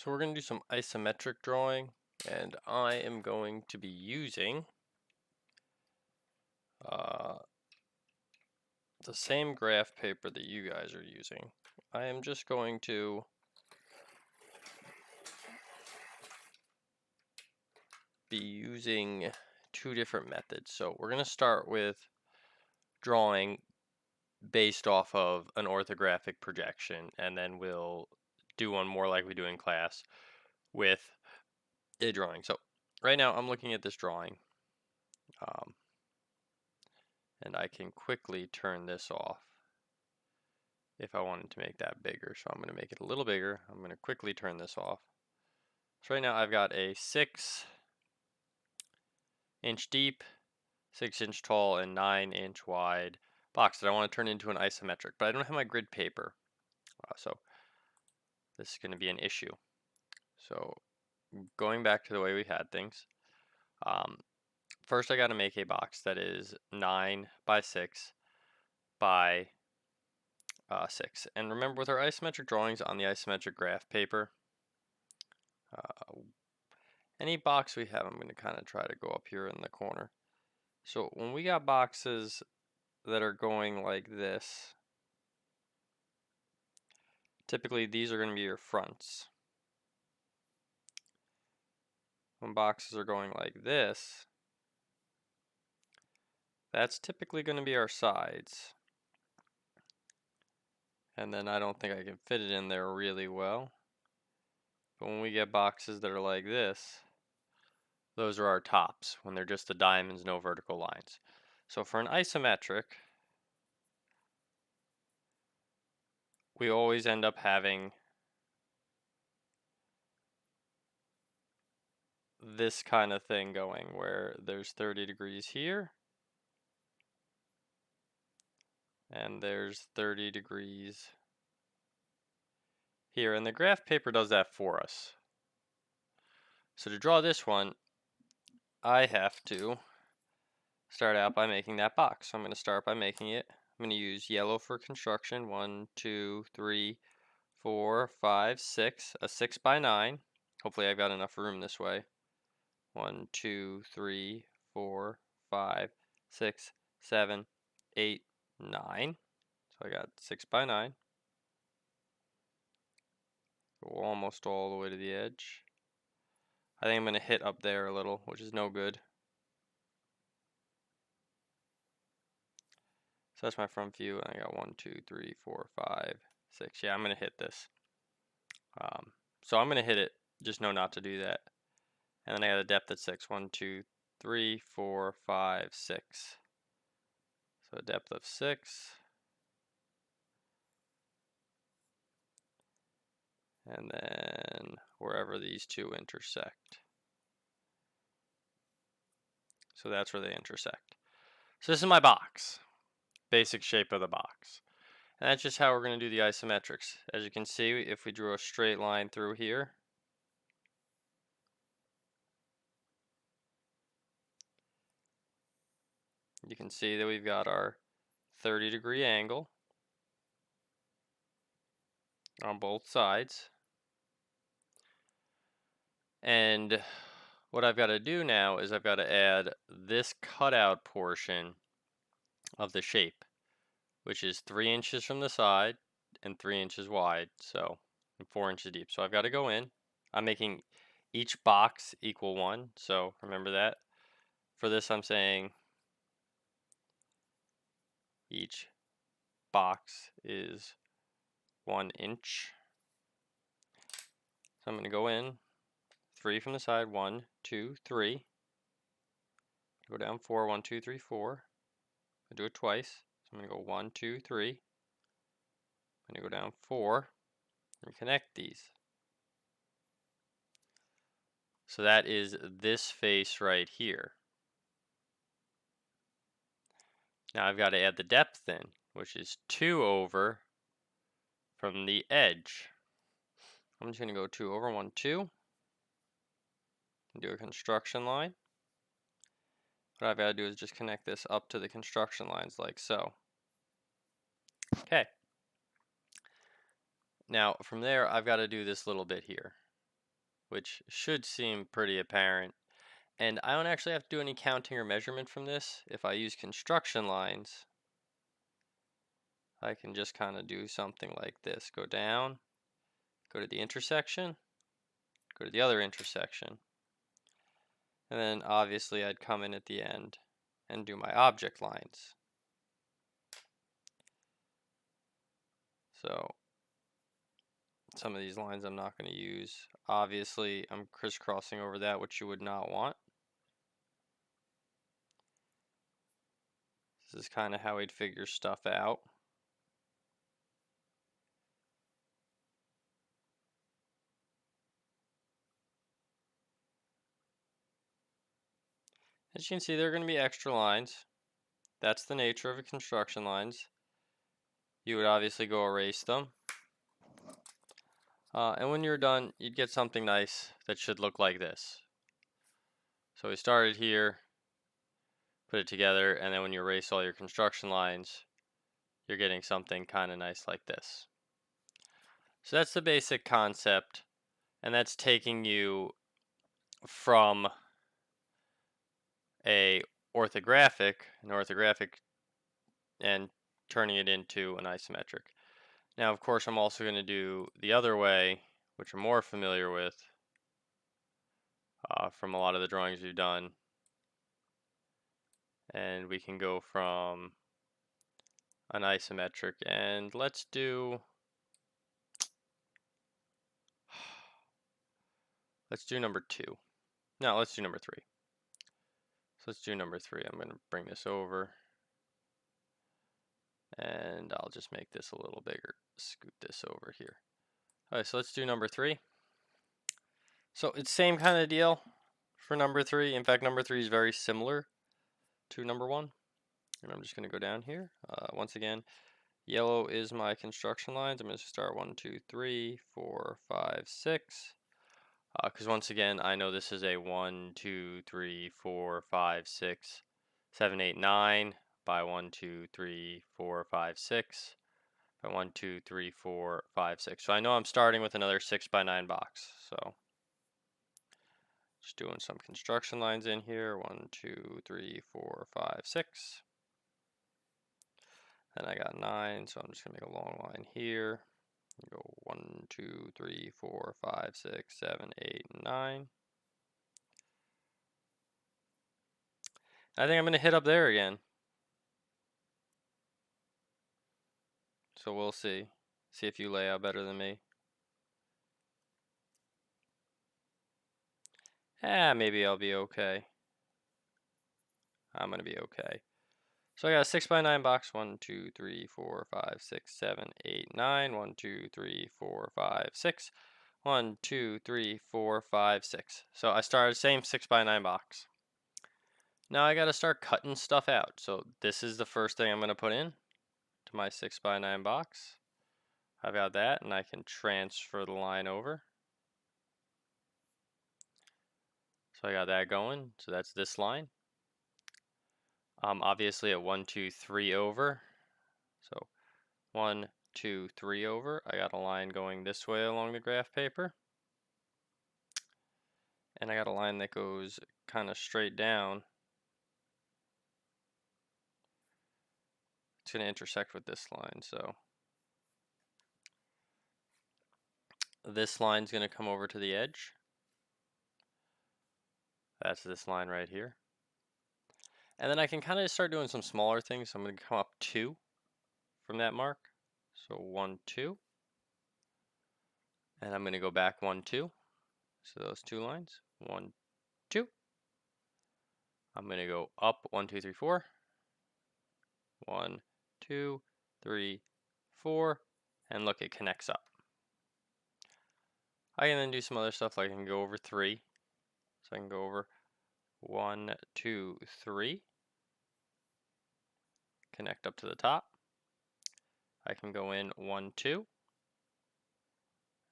So we're going to do some isometric drawing, and I am going to be using uh, the same graph paper that you guys are using. I am just going to be using two different methods. So we're going to start with drawing based off of an orthographic projection, and then we'll do one more like we do in class with a drawing. So right now I'm looking at this drawing. And I can quickly turn this off if I wanted to make that bigger. So I'm going to make it a little bigger. I'm going to quickly turn this off. So right now I've got a 6-inch deep, 6-inch tall, and 9-inch wide box that I want to turn into an isometric, but I don't have my grid paper. So this is going to be an issue. So going back to the way we had things, first I got to make a box that is 9 by 6 by 6. And remember, with our isometric drawings on the isometric graph paper, any box we have, I'm going to kind of try to go up here in the corner. So when we got boxes that are going like this, typically these are going to be your fronts. When boxes are going like this, that's typically going to be our sides. And then I don't think I can fit it in there really well. But when we get boxes that are like this, those are our tops, when they're just the diamonds, no vertical lines. So for an isometric, we always end up having this kind of thing going, where there's 30 degrees here, and there's 30 degrees here, and the graph paper does that for us. So to draw this one, I have to start out by making that box. So I'm going to start by making it. I'm going to use yellow for construction. 1, 2, 3, 4, 5, 6. A 6 by 9. Hopefully I've got enough room this way. 1, 2, 3, 4, 5, 6, 7, 8, 9. So I got 6 by 9. Go almost all the way to the edge. I think I'm going to hit up there a little, which is no good. So that's my front view, and I got 1, 2, 3, 4, 5, 6. Yeah, I'm going to hit this. So I'm going to hit it, just know not to do that. And then I got a depth at 6. 1, 2, 3, 4, 5, 6. So a depth of 6. And then wherever these two intersect. So that's where they intersect. So this is my box. Basic shape of the box. And that's just how we're going to do the isometrics. As you can see, if we drew a straight line through here, you can see that we've got our 30-degree angle on both sides. And what I've got to do now is I've got to add this cutout portion of the shape, which is 3 inches from the side and 3 inches wide, so 4 inches deep. So I've got to go in. I'm making each box equal 1, so remember that. For this, I'm saying each box is 1 inch. So I'm going to go in 3 from the side, 1, 2, 3. Go down 4, 1, 2, 3, 4. I do it twice. So I'm going to go 1, 2, 3. I'm going to go down 4 and connect these. So that is this face right here. Now I've got to add the depth in, which is 2 over from the edge. I'm just going to go 2 over, 1, 2. And do a construction line. What I've got to do is just connect this up to the construction lines like so. Okay. Now from there, I've got to do this little bit here. which should seem pretty apparent. And I don't actually have to do any counting or measurement from this. If I use construction lines, I can just kind of do something like this. Go down, go to the intersection, go to the other intersection. And then obviously I'd come in at the end and do my object lines. So some of these lines I'm not going to use. Obviously I'm crisscrossing over that, which you would not want. This is kind of how we'd figure stuff out. As you can see, there are going to be extra lines. That's the nature of construction lines. You would obviously go erase them. And when you're done, you'd get something nice that should look like this. So we started here, put it together, and then when you erase all your construction lines, you're getting something kind of nice like this. So that's the basic concept, and that's taking you from an orthographic, and turning it into an isometric. Now, of course, I'm also going to do the other way, which I'm more familiar with from a lot of the drawings we've done. And we can go from an isometric, and let's do number 2. No, let's do number 3. So let's do number 3. I'm going to bring this over, and I'll just make this a little bigger. Scoot this over here. All right, so let's do number 3. So it's same kind of deal for number 3. In fact, number 3 is very similar to number 1. And I'm just going to go down here. Once again, yellow is my construction lines. I'm going to start 1, 2, 3, 4, 5, 6. Because once again, I know this is a 1, 2, 3, 4, 5, 6, 7, 8, 9 by 1, 2, 3, 4, 5, 6 by 1, 2, 3, 4, 5, 6. So I know I'm starting with another 6 by 9 box. So just doing some construction lines in here. 1, 2, 3, 4, 5, 6. And I got 9, so I'm just going to make a long line here. Go 1, 2, 3, 4, 5, 6, 7, 8, 9. I think I'm going to hit up there again. So we'll see. See if you lay out better than me. Maybe I'll be okay. I'm going to be okay. So I got a 6 by 9 box. 1, 2, 3, 4, 5, 6, 7, 8, 9. 1, 2, 3, 4, 5, 6. 1, 2, 3, 4, 5, 6. So I started same 6 by 9 box. Now I got to start cutting stuff out. So this is the first thing I'm going to put in to my 6 by 9 box. I've got that, and I can transfer the line over. So I got that going. So that's this line. Obviously at 1, 2, 3 over. So 1, 2, 3 over. I got a line going this way along the graph paper. And I got a line that goes kind of straight down. It's going to intersect with this line. So this line's going to come over to the edge. That's this line right here. And then I can kind of start doing some smaller things. So I'm going to come up 2 from that mark. So 1, 2. And I'm going to go back 1, 2. So those 2 lines. 1, 2. I'm going to go up 1, 2, 3, 4. 1, 2, 3, 4. And look, it connects up. I can then do some other stuff, like I can go over 3. So I can go over 1, 2, 3. Connect up to the top. I can go in 1, 2.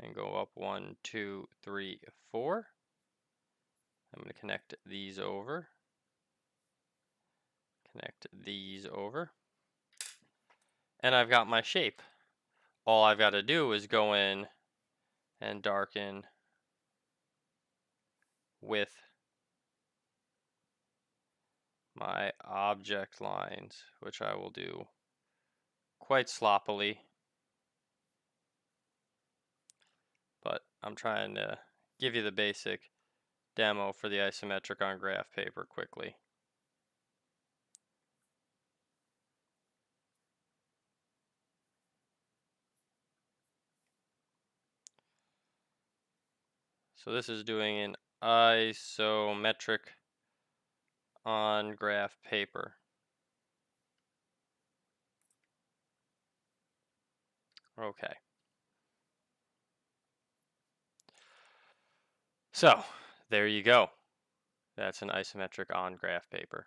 And go up 1, 2, 3, 4. I'm going to connect these over. Connect these over. And I've got my shape. All I've got to do is go in and darken with my object lines, which I will do quite sloppily, but I'm trying to give you the basic demo for the isometric on graph paper quickly. So this is doing an isometric on graph paper. Okay. So there you go. That's an isometric on graph paper.